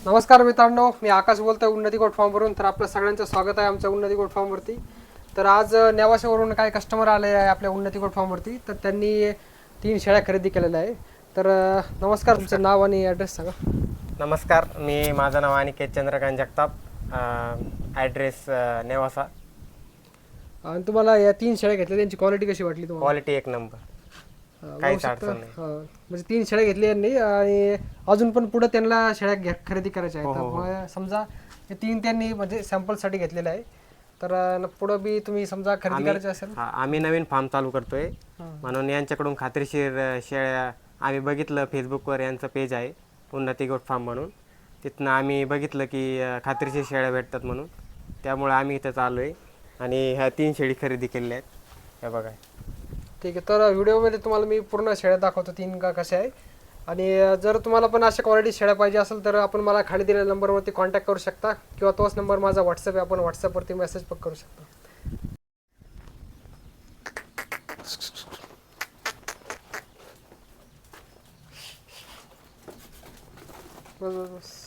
नमस्कार मित्रांनो, मी आकाश बोलतोय उन्नती गोट फार्मवरून. तर आपलं सगळ्यांचं स्वागत आहे आमच्या उन्नती गोट फार्मवरती. तर आज नेवाशावरून काही कस्टमर आले आहे आपल्या उन्नती गोट फार्मवरती. तर त्यांनी 3 शेळ्या खरेदी केलेल्या आहे. तर नमस्कार, तुमचं नाव आणि ॲड्रेस सांगा. नमस्कार, माझं नाव अनिकेत चंद्रकांत जगताप, ॲड्रेस नेवासा. आणि तुम्हाला या 3 शेळ्या घेतल्या, त्यांची क्वालिटी कशी वाटली तुम्हाला? क्वालिटी एक नंबर, काहीच अडचण नाही. म्हणजे 3 शेळ्या घेतल्या यांनी आणि अजून पण पुढे त्यांना शेळ्या खरेदी करायच्या आहेत. तर समजा हे 3 त्यांनी म्हणजे सॅम्पलसाठी घेतलेलं आहे. तर पुढं बी तुम्ही समजा खरेदी करायची असेल. आम्ही नवीन फार्म चालू करतोय, म्हणून यांच्याकडून खात्रीशीर शेळ्या आम्ही बघितलं. फेसबुकवर यांचं पेज आहे उन्नती गोट फार्म म्हणून. तिथनं आम्ही बघितलं की खात्रीशीर शेळ्या भेटतात म्हणून, त्यामुळे आम्ही इथं आलो आहे आणि ह्या 3 शेळी खरेदी केलेल्या आहेत. हे बघा. ठीक आहे, तर व्हिडिओमध्ये तुम्हाला मी पूर्ण शेळ्या दाखवतो 3 का कशा आहे. आणि जर तुम्हाला पण अशा क्वालिटी शेळ्या पाहिजे असेल तर आपण मला खाली दिलेल्या नंबरवरती कॉन्टॅक्ट करू शकता, किंवा तोच नंबर माझा व्हॉट्सअप आहे, आपण व्हॉट्सअपवरती मेसेज पण करू शकता. बस बस बस.